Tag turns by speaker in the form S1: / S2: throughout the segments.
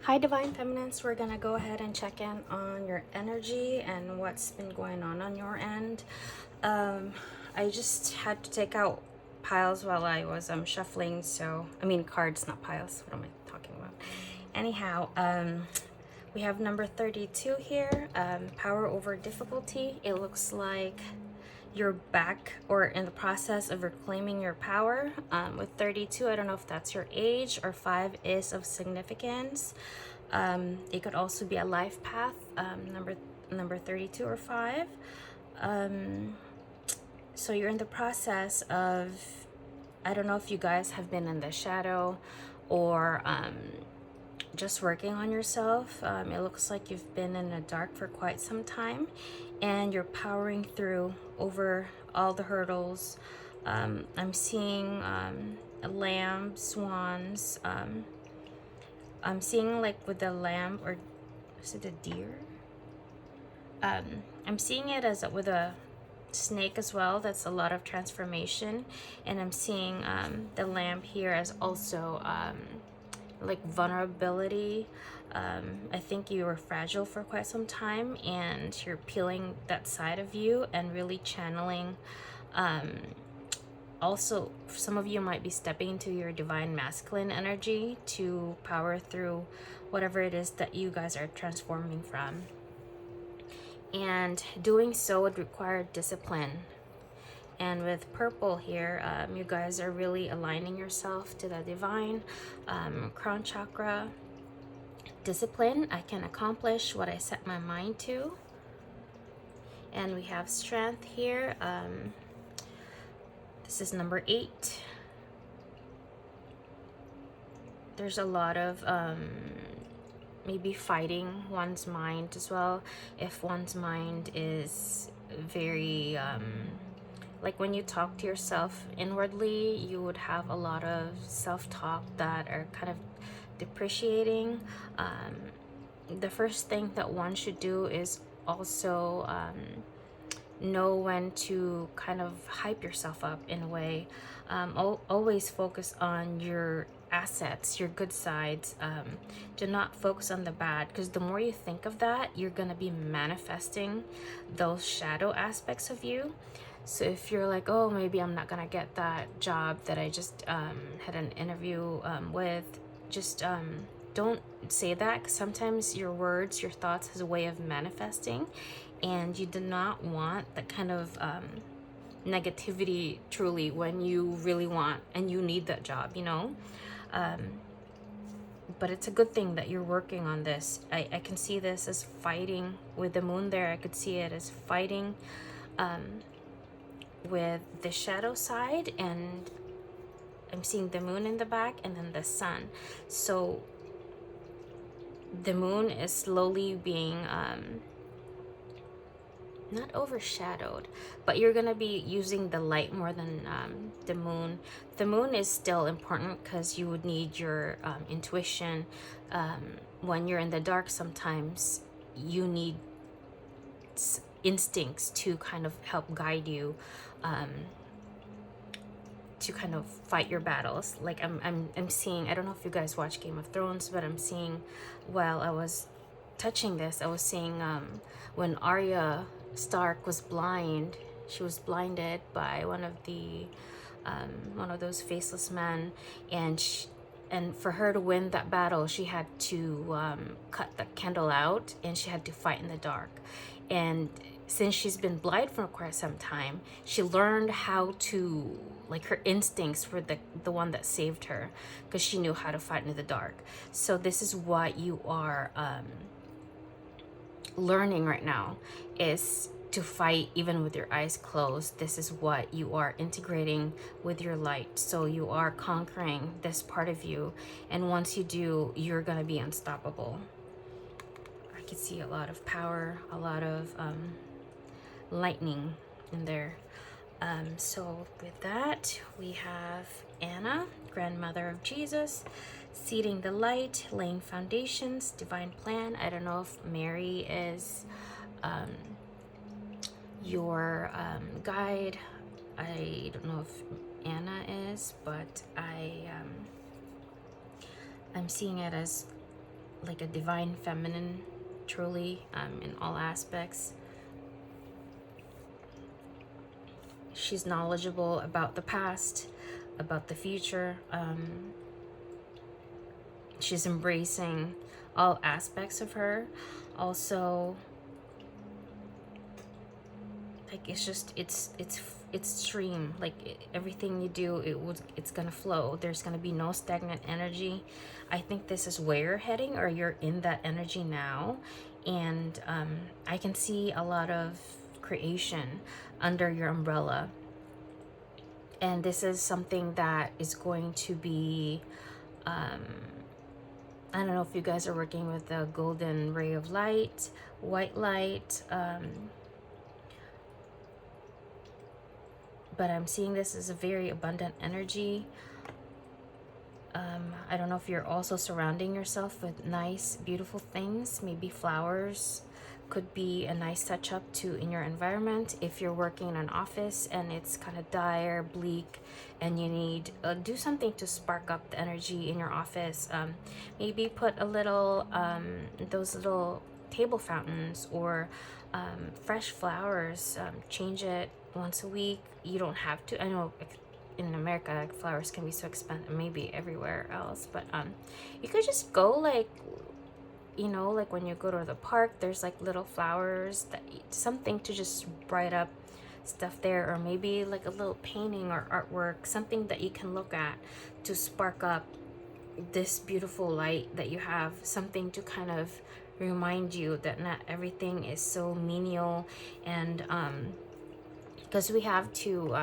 S1: Hi Divine Feminines, we're gonna go ahead and check in on your energy and what's been going on your end. I just had to take out piles while I was shuffling, so I mean cards, not piles. What am I talking about? Anyhow, we have number 32 here, power over difficulty. It looks like you're back or in the process of reclaiming your power. With 32, I don't know if that's your age, or 5 is of significance. It could also be a life path, number 32 or 5. So you're in the process of, I don't know if you guys have been in the shadow or just working on yourself. It looks like you've been in the dark for quite some time and you're powering through over all the hurdles. I'm seeing a lamb, swans. I'm seeing like with the lamb, or is it a deer? I'm seeing it as with a snake as well. That's a lot of transformation. And I'm seeing the lamb here as also like vulnerability. I think you were fragile for quite some time and you're peeling that side of you and really channeling. Also, some of you might be stepping into your divine masculine energy to power through whatever it is that you guys are transforming from. And doing so would require discipline. And with purple here, you guys are really aligning yourself to the divine crown chakra. Discipline, I can accomplish what I set my mind to. And we have strength here. This is number 8. There's a lot of maybe fighting one's mind as well. If one's mind is very like when you talk to yourself inwardly, you would have a lot of self-talk that are kind of depreciating. The first thing that one should do is also know when to kind of hype yourself up in a way. Always focus on your assets, your good sides. Do not focus on the bad, because the more you think of that, you're gonna be manifesting those shadow aspects of you. So if you're like, oh, maybe I'm not gonna get that job that I just had an interview with, just don't say that, because sometimes your words, your thoughts has a way of manifesting, and you do not want that kind of negativity truly when you really want and you need that job, you know. But it's a good thing that you're working on this. I can see this as fighting with the moon there. I could see it as fighting with the shadow side, and I'm seeing the moon in the back and then the sun. So the moon is slowly being not overshadowed, but you're gonna be using the light more than the moon. The moon is still important because you would need your intuition. When you're in the dark, sometimes you need instincts to kind of help guide you to kind of fight your battles. Like I'm seeing, I don't know if you guys watch Game of Thrones, but I'm seeing, while I was touching this, I was seeing when Arya Stark was blind, she was blinded by one of those faceless men, and for her to win that battle, she had to cut the candle out, and she had to fight in the dark. And since she's been blind for quite some time, she learned how to, like, her instincts were the one that saved her, because she knew how to fight in the dark. So this is what you are learning right now, is to fight even with your eyes closed. This is what you are integrating with your light. So you are conquering this part of you, and once you do, you're gonna be unstoppable. I can see a lot of power, a lot of lightning in there. So with that, we have Anna, grandmother of Jesus, seeding the light, laying foundations, divine plan. I don't know if Mary is your guide. I don't know if Anna is, but I'm seeing it as like a divine feminine, truly, in all aspects. She's knowledgeable about the past, about the future. She's embracing all aspects of her. Also, like, it's just, it's stream. Like, everything you do, it's gonna flow. There's gonna be no stagnant energy. I think this is where you're heading, or you're in that energy now. And I can see a lot of creation under your umbrella. And this is something that is going to be, I don't know if you guys are working with the golden ray of light, white light, but I'm seeing this as a very abundant energy. I don't know if you're also surrounding yourself with nice, beautiful things, maybe flowers could be a nice touch up to in your environment. If you're working in an office and it's kind of dire, bleak, and you need do something to spark up the energy in your office, maybe put a little those little table fountains, or fresh flowers. Change it once a week. You don't have to. I know in America, like, flowers can be so expensive, maybe everywhere else, but you could just go, like, you know, like when you go to the park, there's like little flowers, that something to just bright up stuff there, or maybe like a little painting or artwork, something that you can look at to spark up this beautiful light that you have, something to kind of remind you that not everything is so menial. And because we have to,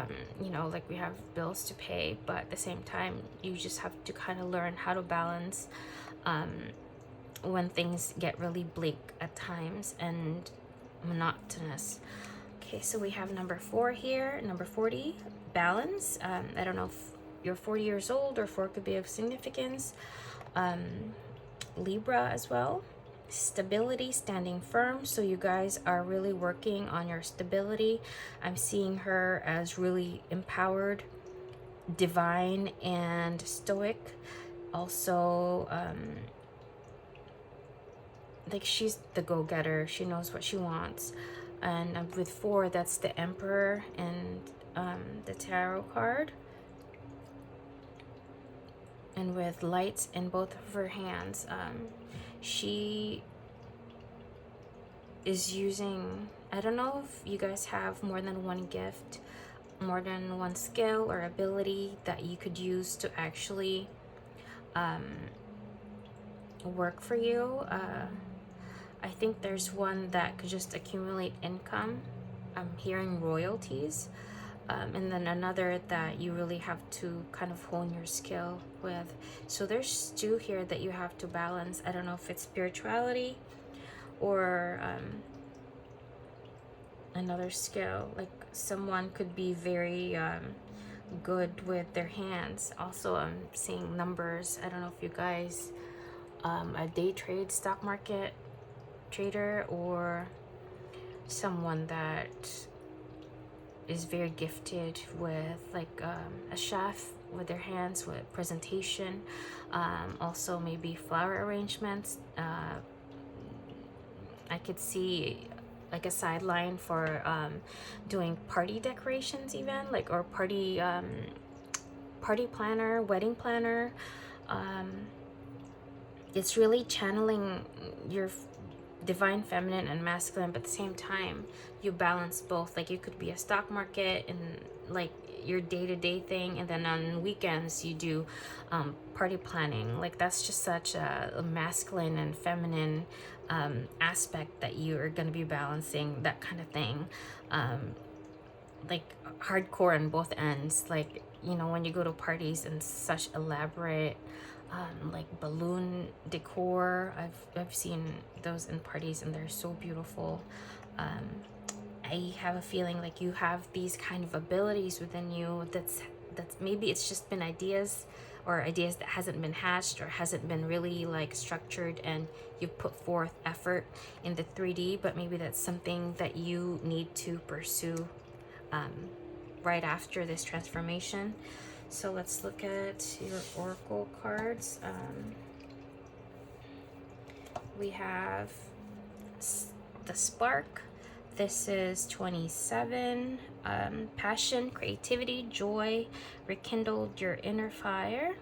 S1: you know, like, we have bills to pay, but at the same time, you just have to kind of learn how to balance when things get really bleak at times and monotonous. Okay, so we have number 4 here, number 40, balance. I don't know if you're 40 years old, or 4 could be of significance. Libra as well. Stability, standing firm. So you guys are really working on your stability. I'm seeing her as really empowered, divine, and stoic. Also, like, she's the go-getter. She knows what she wants. And with 4, that's the Emperor and the Tarot card. And with lights in both of her hands, she is using, I don't know if you guys have more than one gift, more than one skill or ability that you could use to actually work for you. I think there's one that could just accumulate income. I'm hearing royalties. And then another that you really have to kind of hone your skill with. So there's 2 here that you have to balance. I don't know if it's spirituality or another skill. Like, someone could be very good with their hands. Also, I'm seeing numbers. I don't know if you guys a day trade, stock market trader, or someone that is very gifted with, like, a chef with their hands, with presentation. Also maybe flower arrangements. I could see like a sideline for doing party decorations, even, like, or party planner, wedding planner. It's really channeling your divine feminine and masculine, but at the same time you balance both. Like, you could be a stock market and, like, your day-to-day thing, and then on weekends you do party planning. Like, that's just such a masculine and feminine aspect that you are going to be balancing, that kind of thing. Like, hardcore on both ends. Like, you know, when you go to parties and such elaborate like balloon decor, I've seen those in parties and they're so beautiful. I have a feeling like you have these kind of abilities within you. That's maybe it's just been ideas, or ideas that hasn't been hatched or hasn't been really, like, structured, and you've put forth effort in the 3D, but maybe that's something that you need to pursue right after this transformation. So let's look at your oracle cards. we have the spark. This is 27. Passion, creativity, joy, rekindled your inner fire.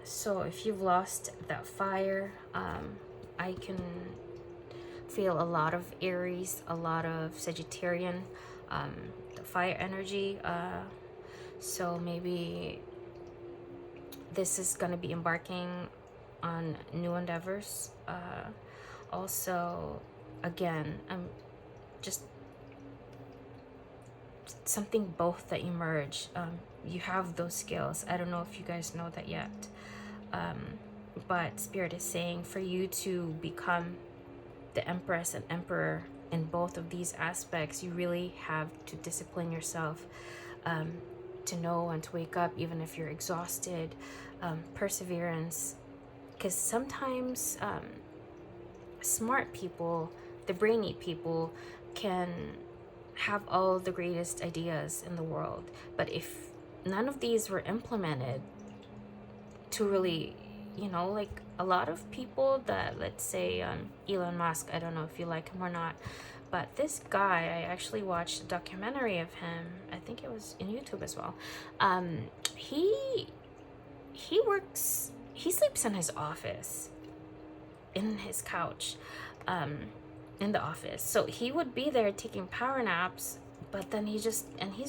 S1: So if you've lost that fire, I can feel a lot of Aries, a lot of Sagittarian, the fire energy. So maybe this is going to be embarking on new endeavors. Also, again, I'm just something both that emerge. You have those skills. I don't know if you guys know that yet. But Spirit is saying for you to become the Empress and Emperor in both of these aspects, you really have to discipline yourself, to know when to wake up even if you're exhausted. Perseverance, because sometimes smart people, the brainy people, can have all the greatest ideas in the world, but if none of these were implemented to really, you know, like a lot of people that, let's say Elon Musk, I don't know if you like him or not, but this guy, I actually watched a documentary of him, I think it was in YouTube as well. He works, he sleeps in his office, in his couch, in the office. So he would be there taking power naps, but then he's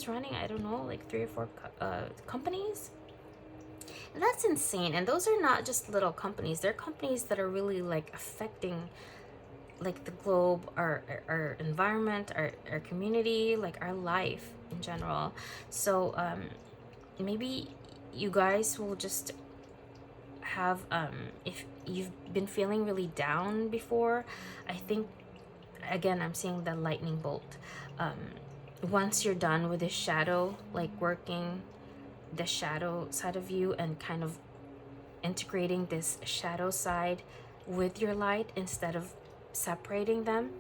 S1: running, I don't know, like 3 or 4 companies. And that's insane. And those are not just little companies. They're companies that are really like affecting like the globe, our environment, our community, like our life in general. So maybe you guys will just have, if you've been feeling really down before, I think, again, I'm seeing the lightning bolt. Once you're done with this shadow, like working the shadow side of you and kind of integrating this shadow side with your light instead of separating them,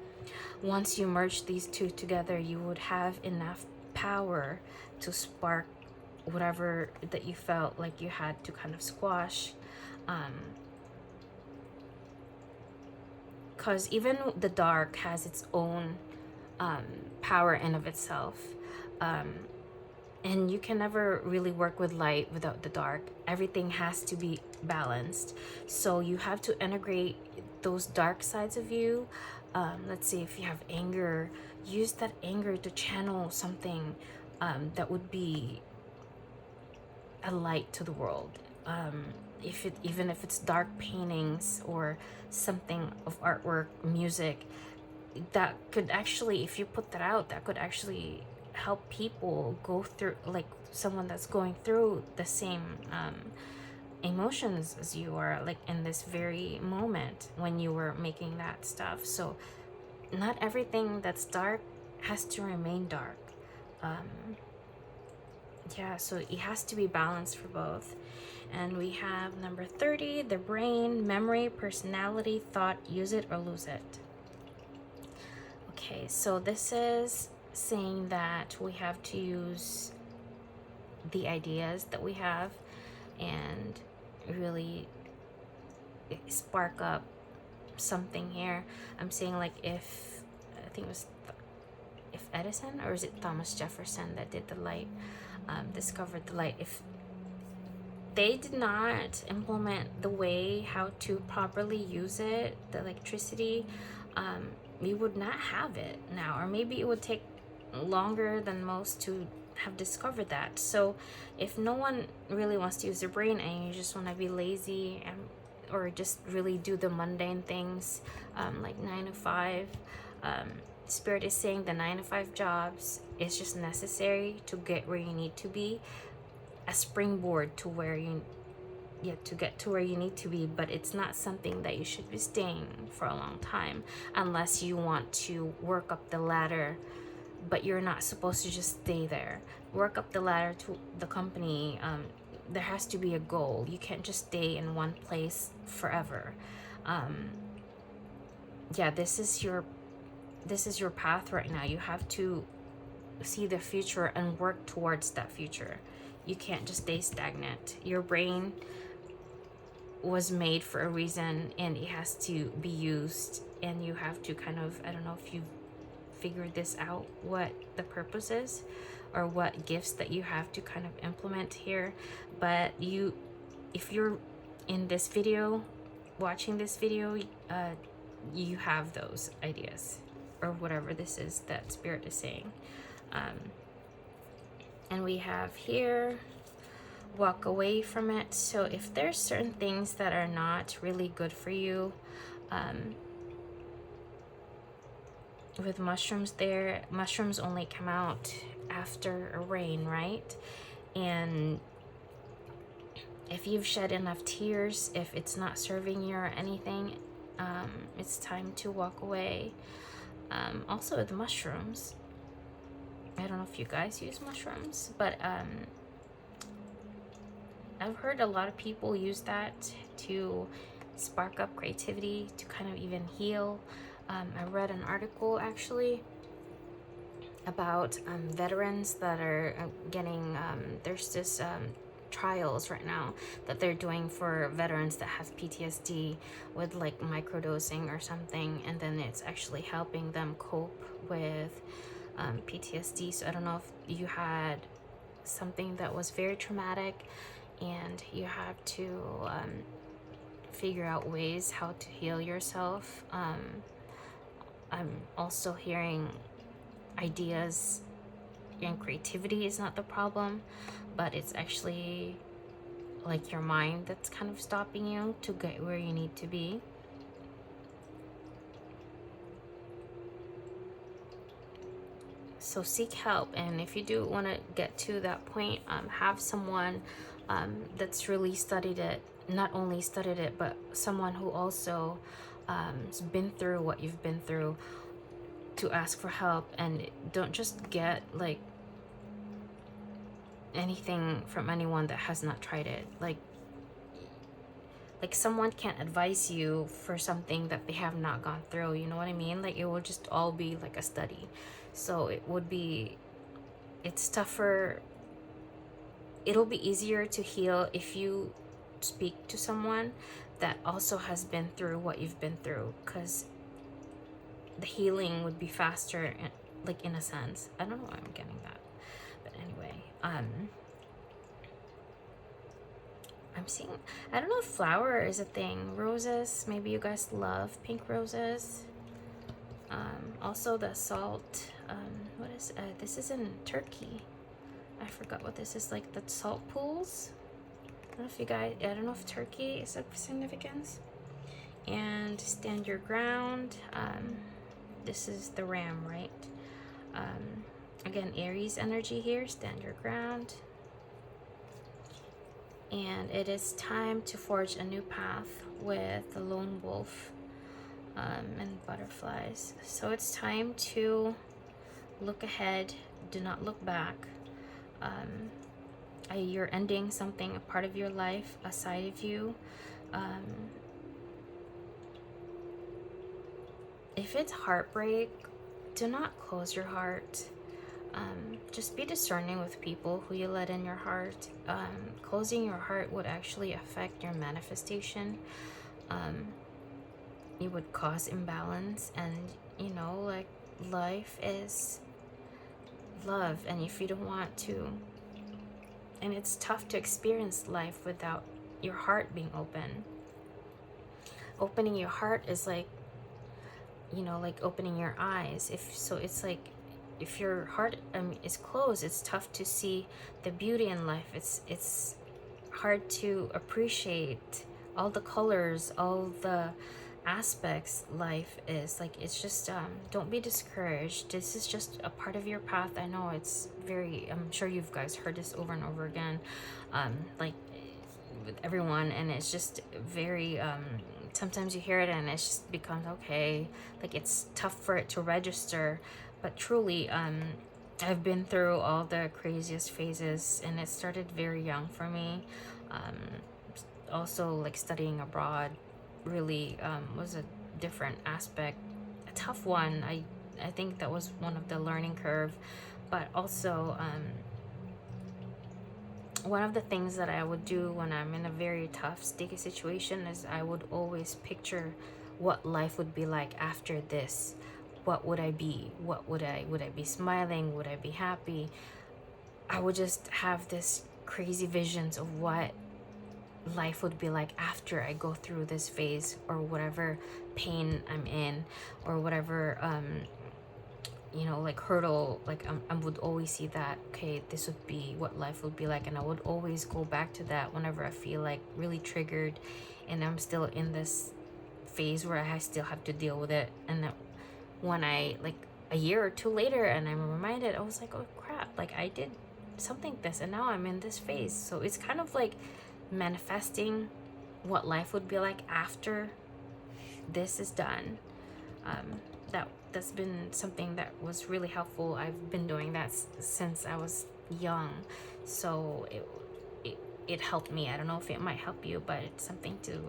S1: once you merge these two together, you would have enough power to spark whatever that you felt like you had to kind of squash. Because even the dark has its own power in of itself, and you can never really work with light without the dark. Everything has to be balanced, so you have to integrate those dark sides of you. Let's say if you have anger, use that anger to channel something that would be a light to the world. Even if it's dark paintings or something of artwork, music, that could actually, if you put that out, that could actually help people go through, like someone that's going through the same emotions as you are, like in this very moment when you were making that stuff. So not everything that's dark has to remain dark. Yeah, so it has to be balanced for both. And we have number 30, the brain, memory, personality, thought, use it or lose it. Okay, so this is saying that we have to use the ideas that we have and really spark up something here. I'm saying, like, if I think it was if Edison, or is it Thomas Jefferson that did the light, discovered the light, if they did not implement the way how to properly use it, the electricity, we would not have it now, or maybe it would take longer than most to have discovered that. So if no one really wants to use their brain and you just want to be lazy and or just really do the mundane things, like 9 to 5, Spirit is saying the 9 to 5 jobs is just necessary to get where you need to be, a springboard to where you to get to where you need to be, but it's not something that you should be staying for a long time unless you want to work up the ladder. But you're not supposed to just stay there. Work up the ladder to the company. There has to be a goal. You can't just stay in one place forever. Yeah, this is your path right now. You have to see the future and work towards that future. You can't just stay stagnant. Your brain was made for a reason, and it has to be used, and you have to kind of, I don't know if you figured this out, what the purpose is or what gifts that you have to kind of implement here. But if you're in this video, watching this video, you have those ideas or whatever this is that Spirit is saying. And we have here, walk away from it. So if there's certain things that are not really good for you, with mushrooms there, mushrooms only come out after a rain, right? And if you've shed enough tears, if it's not serving you or anything, it's time to walk away. Also with mushrooms, I don't know if you guys use mushrooms, but I've heard a lot of people use that to spark up creativity, to kind of even heal. I read an article actually about veterans that are getting, there's this trials right now that they're doing for veterans that have PTSD with like microdosing or something, and then it's actually helping them cope with PTSD. So I don't know if you had something that was very traumatic and you have to figure out ways how to heal yourself. I'm also hearing ideas and creativity is not the problem, but it's actually like your mind that's kind of stopping you to get where you need to be. So seek help, and if you do want to get to that point, have someone that's really studied it, not only studied it, but someone who also has been through what you've been through, to ask for help. And don't just get like anything from anyone that has not tried it. Like someone can't advise you for something that they have not gone through, you know what I mean? Like it will just all be like a study. So it's tougher. It'll be easier to heal if you speak to someone that also has been through what you've been through, because the healing would be faster, like in a sense. I don't know why I'm getting that, but anyway, I'm seeing, I don't know if flower is a thing. Roses, maybe you guys love pink roses. Also the salt, what is this is in Turkey. I forgot what this is, like the salt pools. I don't know if you guys, I don't know if Turkey is of significance. And stand your ground. This is the ram, right? Again, Aries energy here, stand your ground. And it is time to forge a new path with the lone wolf and butterflies. So it's time to look ahead, do not look back. You're ending something, a part of your life, a side of you. If it's heartbreak, do not close your heart. Just be discerning with people who you let in your heart. Closing your heart would actually affect your manifestation. It would cause imbalance, and you know, like life is love, and if you don't want to, and it's tough to experience life without your heart being open. Opening your heart is like, you know, like opening your eyes. It's like if your heart is closed, it's tough to see the beauty in life. It's hard to appreciate all the colors, all the aspects life is. Like, it's just don't be discouraged. This is just a part of your path. I know it's very, I'm sure you guys heard this over and over again, like with everyone, and it's just very sometimes you hear it and it just becomes okay, like it's tough for it to register. But truly, I've been through all the craziest phases, and it started very young for me. Also, like studying abroad really was a different aspect, a tough one. I think that was one of the learning curve. But also one of the things that I would do when I'm in a very tough, sticky situation is I would always picture what life would be like after this. What would I be? Would I be smiling? Would I be happy? I would just have this crazy visions of what life would be like after I go through this phase, or whatever pain I'm in, or whatever you know, like hurdle. Like I would always see that, okay, this would be what life would be like, and I would always go back to that whenever I feel like really triggered and I'm still in this phase where I still have to deal with it. And that when I, like a year or two later, and I'm reminded, I was like, oh crap, like I did something this and now I'm in this phase. So it's kind of like manifesting what life would be like after this is done. That's been something that was really helpful. I've been doing that since I was young, so it helped me. I don't know if it might help you, but it's something to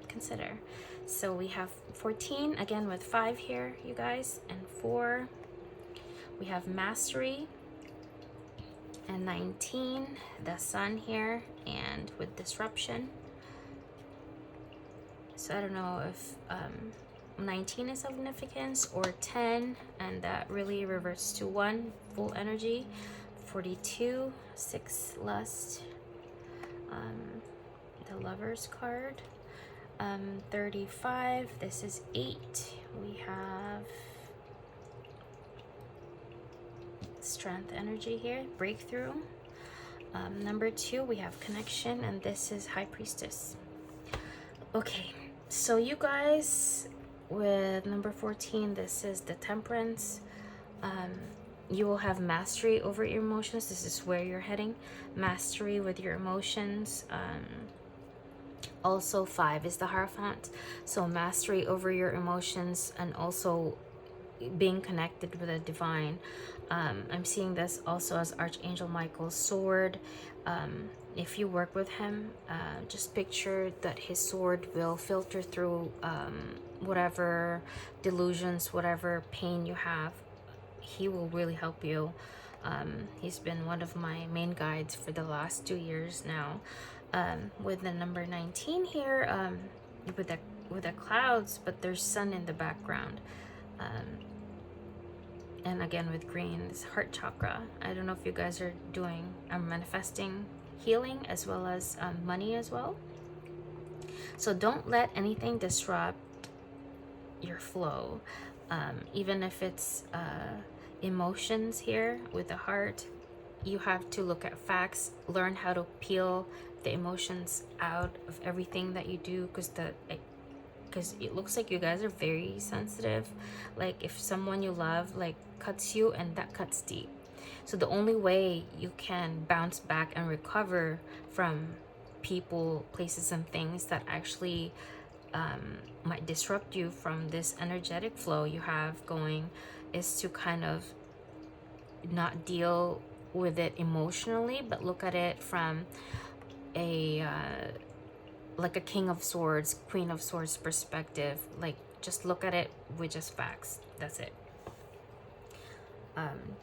S1: consider. So we have 14 again with 5 here, you guys, and 4. We have mastery, and 19, the sun here, and with disruption. So I don't know if 19 is significance, or 10, and that really reverts to 1 full energy. 42, 6 lust, the Lover's card. 35, this is 8. We have strength energy here, breakthrough. Number 2, we have connection, and this is High Priestess. Okay, so you guys, with number 14, this is the Temperance. You will have mastery over your emotions. This is where you're heading. Mastery with your emotions. Also 5 is the Hierophant. So mastery over your emotions, and also being connected with the divine. I'm seeing this also as Archangel Michael's sword. If you work with him, just picture that his sword will filter through whatever delusions, whatever pain you have. He will really help you. He's been one of my main guides for the last 2 years now. With the number 19 here, with the clouds, but there's sun in the background. And again with green, this heart chakra. I don't know if you guys are doing manifesting healing as well as money as well. So don't let anything disrupt your flow, even if it's emotions here with the heart. You have to look at facts, learn how to peel the emotions out of everything that you do, because it looks like you guys are very sensitive. Like if someone you love like cuts you, and that cuts deep. So the only way you can bounce back and recover from people, places, and things that actually might disrupt you from this energetic flow you have going is to kind of not deal with it emotionally, but look at it from a like a King of Swords, Queen of Swords perspective. Like just look at it with just facts. That's it.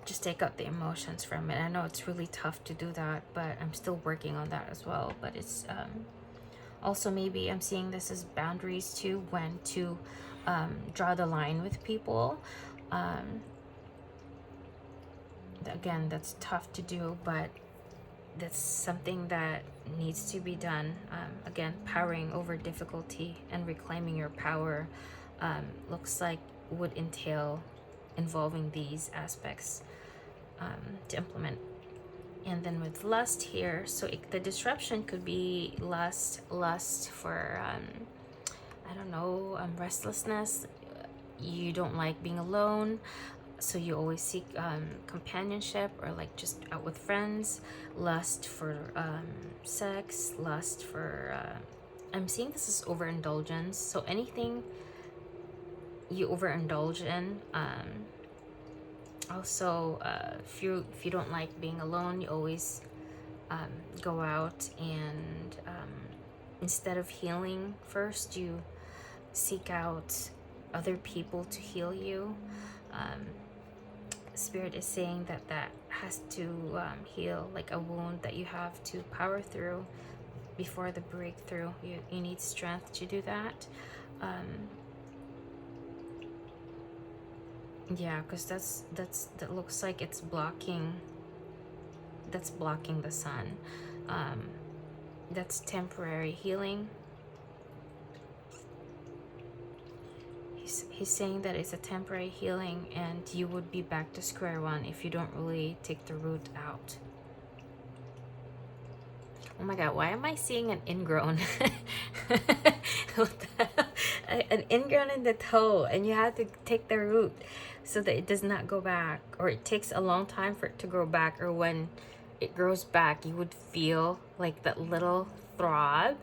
S1: Just take out the emotions from it. I know it's really tough to do that, but I'm still working on that as well. But it's also, maybe I'm seeing this as boundaries too, when to draw the line with people. Again, that's tough to do, but that's something that needs to be done. Again, powering over difficulty and reclaiming your power looks like would entail involving these aspects to implement. And then with lust here, so the disruption could be lust for I don't know, restlessness. You don't like being alone, so you always seek companionship, or like just out with friends. Lust for sex, lust for I'm seeing this as overindulgence. So anything you overindulge in. Also, if you don't like being alone, you always go out and instead of healing first, you seek out other people to heal you. Spirit is saying that that has to heal, like a wound that you have to power through before the breakthrough. You need strength to do that. Yeah, because that looks like it's blocking, that's blocking the sun. That's temporary healing. He's saying that it's a temporary healing, and you would be back to square one if you don't really take the root out. Oh my god, why am I seeing an ingrown? What the hell? An ingrown in the toe, and you have to take the root so that it does not go back, or it takes a long time for it to grow back, or when it grows back you would feel like that little throb.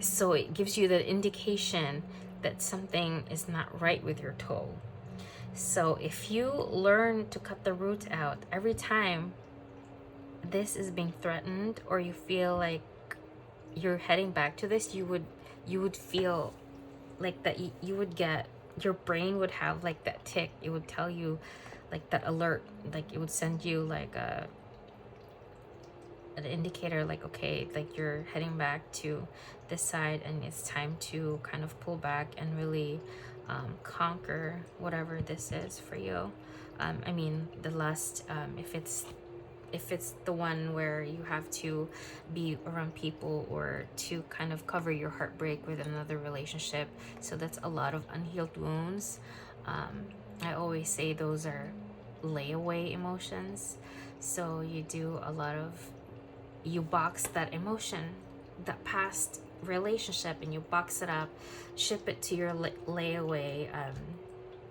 S1: So it gives you the indication that something is not right with your toe. So if you learn to cut the roots out every time this is being threatened, or you feel like you're heading back to this, you would feel like that you would get, your brain would have like that tick. It would tell you like that alert, like it would send you like an indicator, like, okay, like you're heading back to this side and it's time to kind of pull back and really conquer whatever this is for you. I mean, the lust, if it's the one where you have to be around people or to kind of cover your heartbreak with another relationship, so that's a lot of unhealed wounds. I always say those are layaway emotions. So you do a lot of, you box that emotion, that past relationship, and you box it up, ship it to your layaway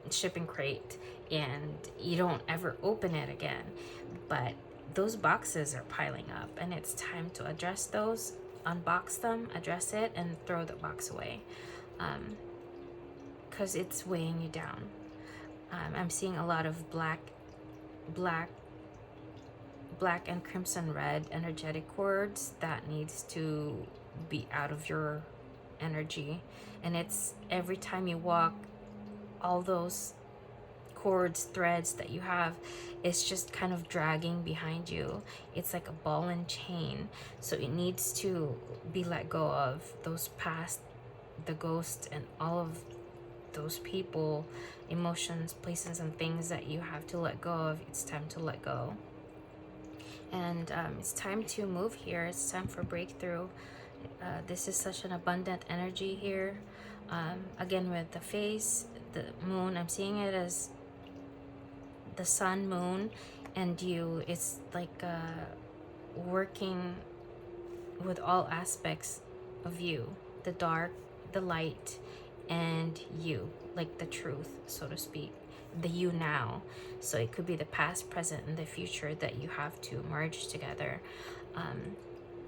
S1: shipping crate, and you don't ever open it again. But those boxes are piling up, and it's time to address those, unbox them, address it, and throw the box away, because it's weighing you down. I'm seeing a lot of black and crimson red energetic cords that needs to be out of your energy. And it's every time you walk, all those cords, threads that you have, it's just kind of dragging behind you. It's like a ball and chain. So it needs to be let go of those past, the ghost, and all of those people, emotions, places, and things that you have to let go of. It's time to let go. And it's time to move here. It's time for breakthrough. This is such an abundant energy here. Again, with the face, the moon, I'm seeing it as the sun, moon, and you. It's like working with all aspects of you, the dark, the light, and you, like the truth, so to speak, the you now. So it could be the past, present, and the future that you have to merge together.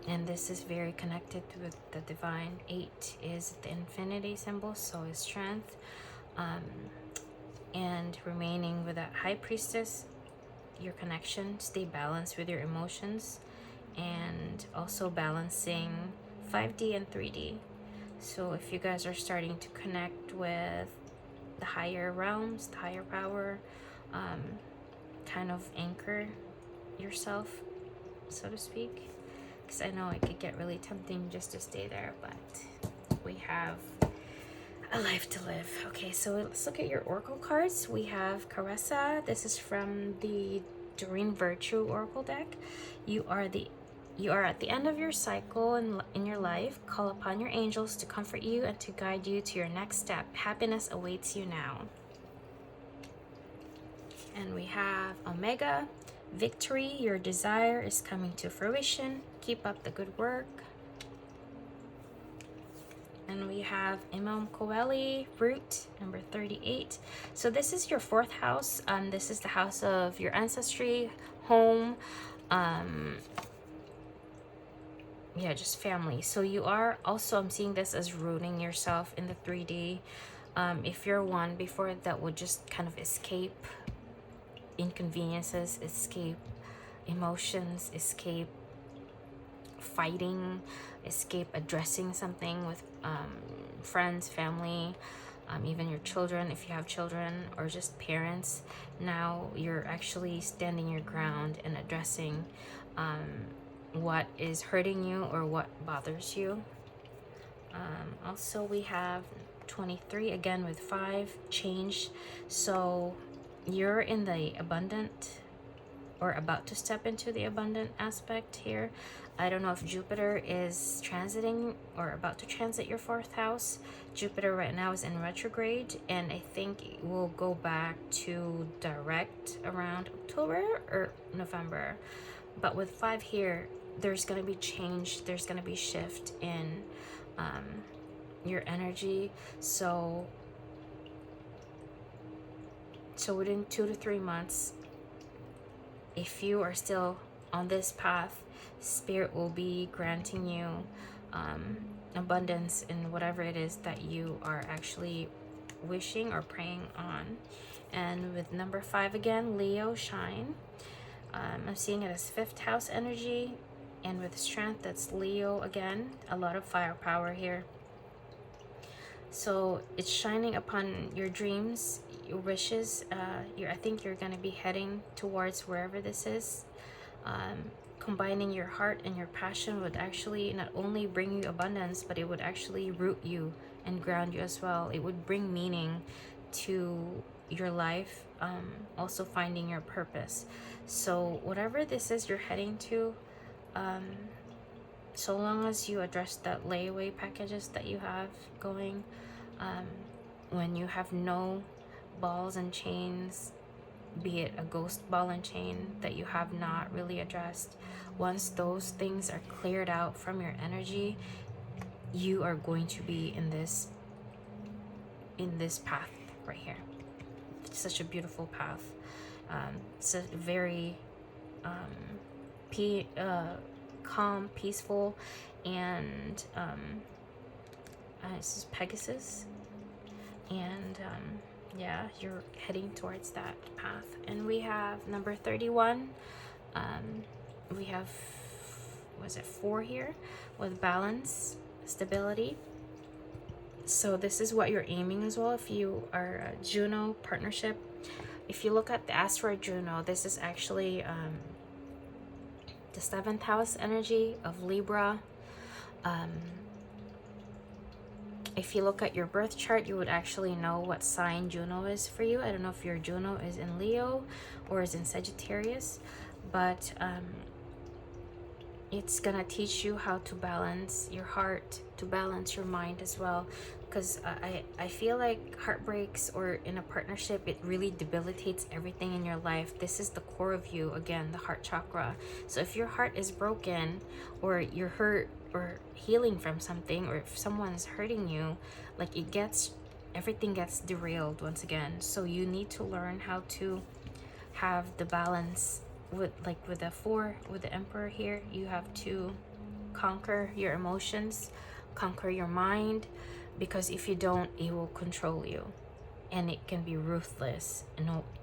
S1: And this is very connected with the divine. 8 is the infinity symbol, so is strength. And remaining with that high priestess, your connection, stay balanced with your emotions, and also balancing 5D and 3D. So if you guys are starting to connect with the higher realms, the higher power, kind of anchor yourself, so to speak, because I know it could get really tempting just to stay there, but we have a life to live. Okay, so let's look at your oracle cards. We have Caressa. This is from the Doreen Virtue Oracle deck. You are at the end of your cycle in your life. Call upon your angels to comfort you and to guide you to your next step. Happiness awaits you now. And we have Omega. Victory, your desire is coming to fruition. Keep up the good work. And we have Imam Coeli, Root, number 38. So this is your 4th house. This is the house of your ancestry, home, yeah, just family. So you are also, I'm seeing this as rooting yourself in the 3D. If you're one before that would just kind of escape inconveniences, escape emotions, escape fighting, escape addressing something with friends, family, even your children, if you have children, or just parents. Now you're actually standing your ground and addressing what is hurting you or what bothers you. Also, we have 23 again with 5, change. So you're in the abundant, or about to step into the abundant aspect here. I don't know if Jupiter is transiting or about to transit your 4th house. Jupiter right now is in retrograde, and I think it will go back to direct around October or November. But with 5 here, there's going to be change, there's going to be shift in your energy. So within 2 to 3 months, if you are still on this path, Spirit will be granting you abundance in whatever it is that you are actually wishing or praying on. And with number 5 again, Leo, shine. I'm seeing it as 5th house energy, and with strength, that's Leo again. A lot of firepower here. So it's shining upon your dreams, your wishes. I think you're going to be heading towards wherever this is. Combining your heart and your passion would actually not only bring you abundance, but it would actually root you and ground you as well. It would bring meaning to your life, also finding your purpose. So whatever this is you're heading to, so long as you address that layaway packages that you have going, when you have no balls and chains, be it a ghost ball and chain that you have not really addressed, once those things are cleared out from your energy, you are going to be in this path right here. It's such a beautiful path. It's a very calm, peaceful, and this is Pegasus, and yeah, you're heading towards that path. And we have number 31. We have, was it 4 here, with balance, stability. So this is what you're aiming as well. If you are a Juno partnership, if you look at the asteroid Juno, this is actually the 7th house energy of Libra. If you look at your birth chart, you would actually know what sign Juno is for you. I don't know if your Juno is in Leo or is in Sagittarius, but it's gonna teach you how to balance your heart, to balance your mind as well. Because I feel like heartbreaks or in a partnership, it really debilitates everything in your life. This is the core of you, again, the heart chakra. So if your heart is broken, or you're hurt or healing from something, or if someone's hurting you, like everything gets derailed once again. So you need to learn how to have the balance with the 4, with the Emperor here. You have to conquer your emotions, conquer your mind, because if you don't, it will control you, and it can be ruthless.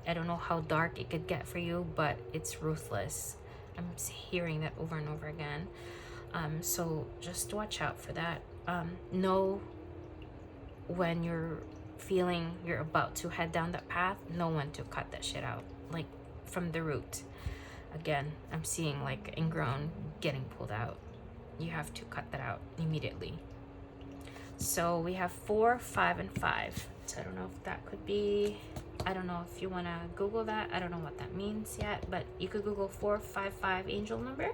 S1: I don't know how dark it could get for you, but it's ruthless. I'm hearing that over and over again. So just watch out for that. Know when you're feeling you're about to head down that path, know when to cut that shit out, like from the root. Again, I'm seeing like ingrown getting pulled out. You have to cut that out immediately. So we have 4, 5, and 5. So I don't know if that could be, I don't know if you want to Google that. I don't know what that means yet, but you could Google 455 angel number.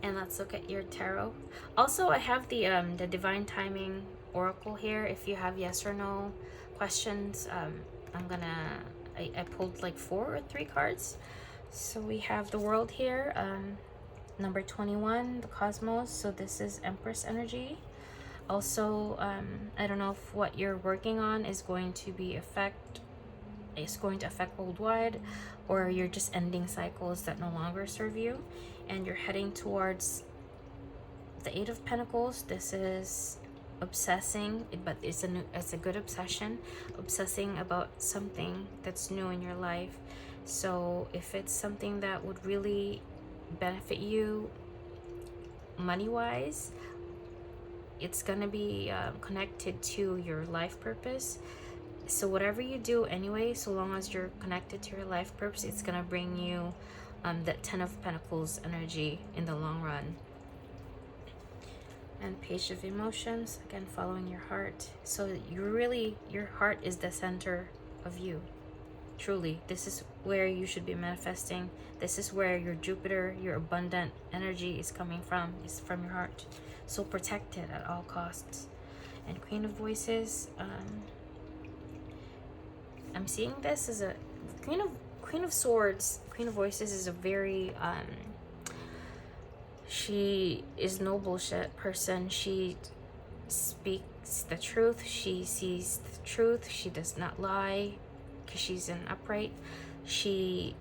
S1: And let's look at your tarot. Also, I have the divine timing oracle here. If you have yes or no questions, I pulled like 4 or 3 cards. So we have the world here, number 21, the cosmos. So this is Empress energy. Also, I don't know if what you're working on is going to affect worldwide, or you're just ending cycles that no longer serve you, and you're heading towards the 8 of Pentacles. This is obsessing, but it's a good obsession, obsessing about something that's new in your life. So if it's something that would really benefit you money-wise, it's gonna be connected to your life purpose. So whatever you do anyway, so long as you're connected to your life purpose, it's gonna bring you that 10 of Pentacles energy in the long run. And Page of Emotions, again, following your heart. So your heart is the center of you. Truly, this is where you should be manifesting. This is where your Jupiter, your abundant energy is coming from. It's from your heart. So protect it at all costs. And Queen of Voices, I'm seeing this as a Queen of Swords. Queen of Voices is a very she is no bullshit person. She speaks the truth. She sees the truth. She does not lie because she's an upright. She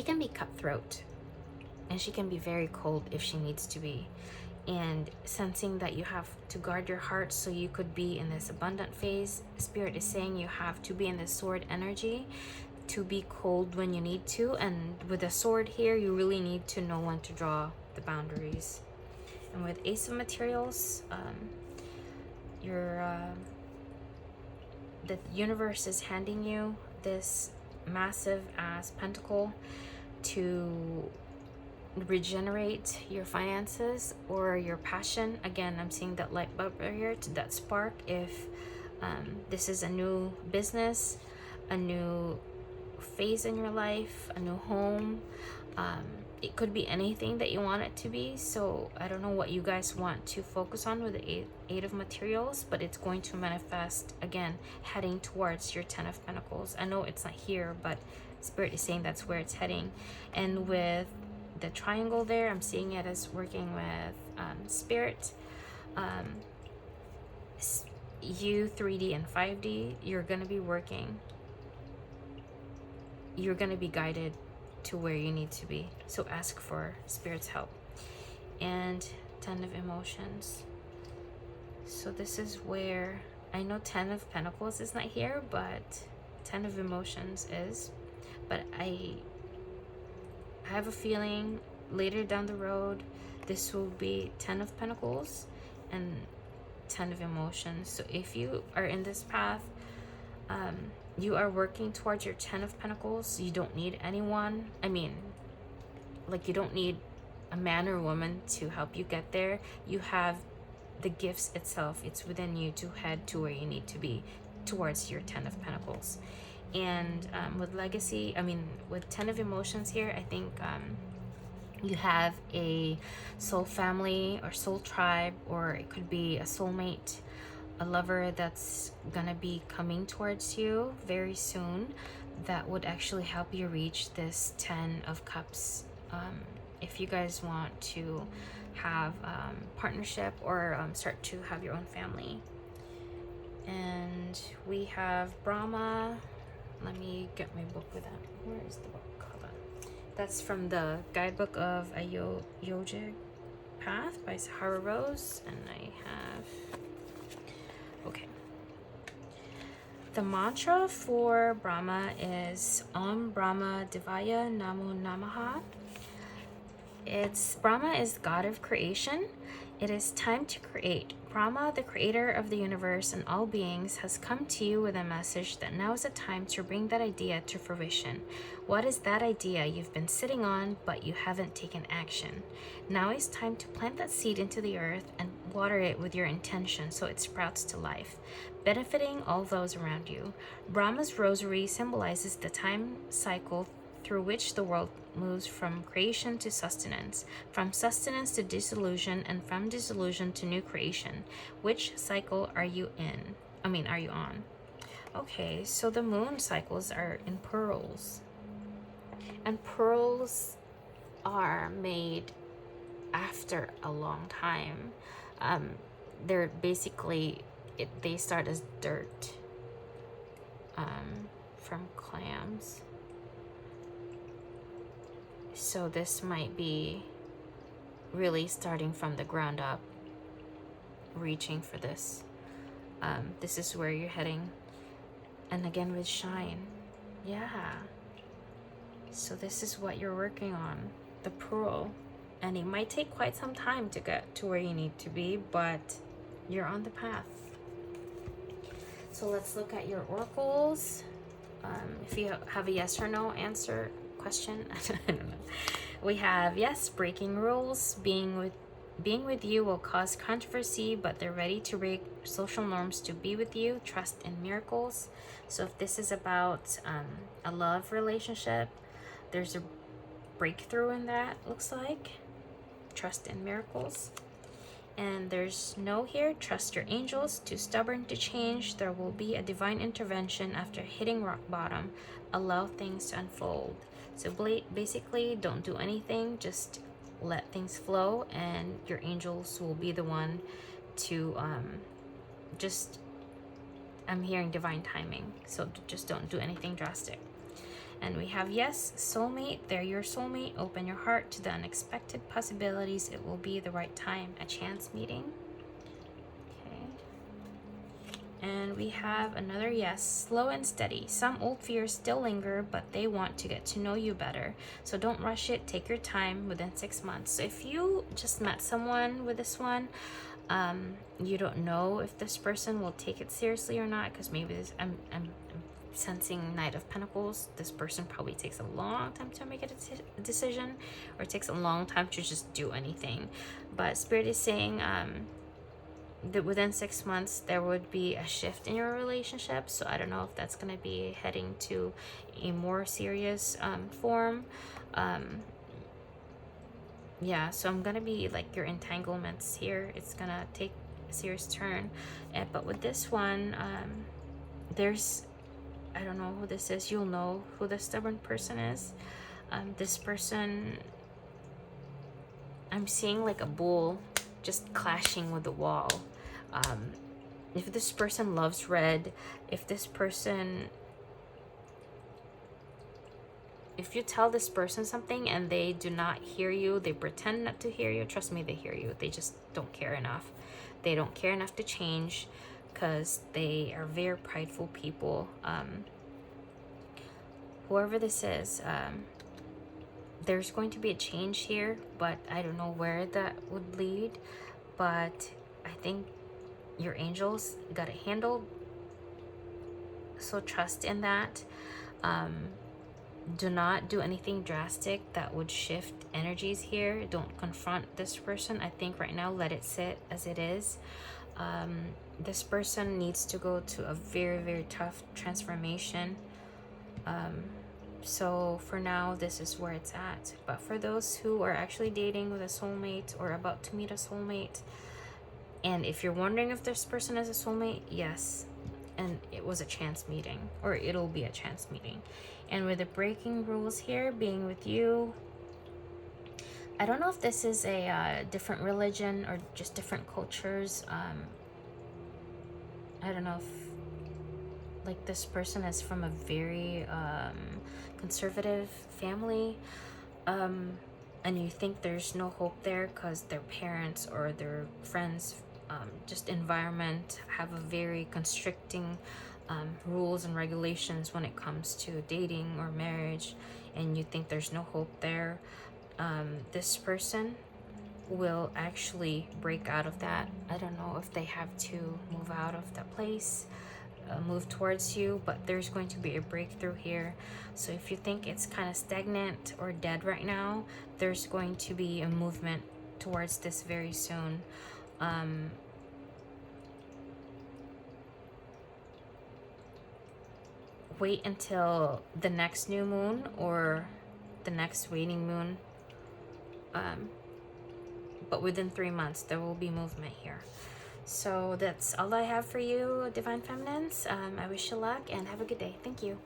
S1: can be cutthroat, and she can be very cold if she needs to be. And sensing that you have to guard your heart so you could be in this abundant phase. Spirit is saying you have to be in the sword energy to be cold when you need to. And with the sword here, you really need to know when to draw the boundaries. And with Ace of Materials, the universe is handing you this massive ass pentacle to regenerate your finances or your passion. Again, I'm seeing that light bulb right here, to that spark. If this is a new business, a new phase in your life, a new home, it could be anything that you want it to be. So I don't know what you guys want to focus on with the eight of Materials, but it's going to manifest, again, heading towards your 10 of Pentacles. I know it's not here, but Spirit is saying that's where it's heading. And with the triangle there, I'm seeing it as working with Spirit. You 3D and 5D, you're going to be working. You're going to be guided to where you need to be. So ask for Spirit's help. And 10 of Emotions. So this is where, I know 10 of Pentacles is not here, but 10 of Emotions is. But I have a feeling later down the road, this will be 10 of Pentacles and 10 of Emotions. So if you are in this path, you are working towards your 10 of Pentacles. You don't need anyone. I mean, like, you don't need a man or woman to help you get there. You have the gifts itself. It's within you to head to where you need to be towards your 10 of Pentacles. And with Legacy, I mean, with 10 of Emotions here, I think you have a soul family or soul tribe, or it could be a soulmate, a lover that's gonna be coming towards you very soon that would actually help you reach this 10 of Cups. If you guys want to have partnership or start to have your own family. And we have Brahma. Let me get my book with that. Where is the book? Hold on. That's from the guidebook of a Yogic Path by Sahara Rose. And I have... Okay. The mantra for Brahma is Om Brahma Devaya Namo Namaha. Brahma is God of creation. It is time to create. Brahma, the creator of the universe and all beings, has come to you with a message that now is the time to bring that idea to fruition. What is that idea you've been sitting on but you haven't taken action? Now is time to plant that seed into the earth and water it with your intention so it sprouts to life, benefiting all those around you. Brahma's rosary symbolizes the time cycle through which the world moves from creation to sustenance, from sustenance to dissolution, and from dissolution to new creation. Which cycle are you on? Okay, so the moon cycles are in pearls. And pearls are made after a long time. They're basically, they start as dirt from clams. So this might be really starting from the ground up, reaching for this. This is where you're heading. And again with shine. Yeah. So this is what you're working on. The pearl And it might take quite some time to get to where you need to be, but you're on the path. So let's look at your oracles. If you have a yes or no answer question, I don't know. We have yes, breaking rules. Being with you will cause controversy, but they're ready to break social norms to be with you. Trust in miracles. So if this is about a love relationship, there's a breakthrough in that, looks like. Trust in miracles. And there's no here. Trust your angels. Too stubborn to change. There will be a divine intervention after hitting rock bottom. Allow things to unfold. So basically, don't do anything. Just let things flow, and your angels will be the one to I'm hearing divine timing. So just don't do anything drastic. And we have yes, soulmate. They're your soulmate. Open your heart to the unexpected possibilities. It will be the right time. A chance meeting. Okay. And we have another yes, slow and steady. Some old fears still linger, but they want to get to know you better. So don't rush it. Take your time within 6 months. So if you just met someone with this one, you don't know if this person will take it seriously or not, because maybe this, I'm sensing Knight of Pentacles. This person probably takes a long time to make a decision, or it takes a long time to just do anything. But Spirit is saying that within 6 months there would be a shift in your relationship. So I don't know if that's going to be heading to a more serious form. Yeah, so I'm going to be like your entanglements here. It's going to take a serious turn. But with this one, there's, I don't know who this is. You'll know who the stubborn person is. This person, I'm seeing like a bull just clashing with the wall. If this person loves red, if you tell this person something and they do not hear you, they pretend not to hear you, trust me, they hear you. They just don't care enough. They don't care enough to change, because they are very prideful people. Whoever this is, there's going to be a change here, but I don't know where that would lead. But I think your angels got it handled, so trust in that. Do not do anything drastic that would shift energies here. Don't confront this person. I think right now let it sit as it is. This person needs to go to a very, very tough transformation. So for now, this is where it's at. But for those who are actually dating with a soulmate or about to meet a soulmate, and if you're wondering if this person is a soulmate, yes. And it was a chance meeting, or it'll be a chance meeting. And with the breaking rules here, being with you, I don't know if this is a different religion or just different cultures. I don't know if like this person is from a very conservative family, and you think there's no hope there because their parents or their friends, just environment, have a very constricting rules and regulations when it comes to dating or marriage, and you think there's no hope there. This person will actually break out of that. I don't know if they have to move out of that place, move towards you, but there's going to be a breakthrough here. So if you think it's kind of stagnant or dead right now, there's going to be a movement towards this very soon. Wait until the next new moon or the next waning moon, but within 3 months there will be movement here. So that's all I have for you, Divine Feminines. I wish you luck and have a good day. Thank you.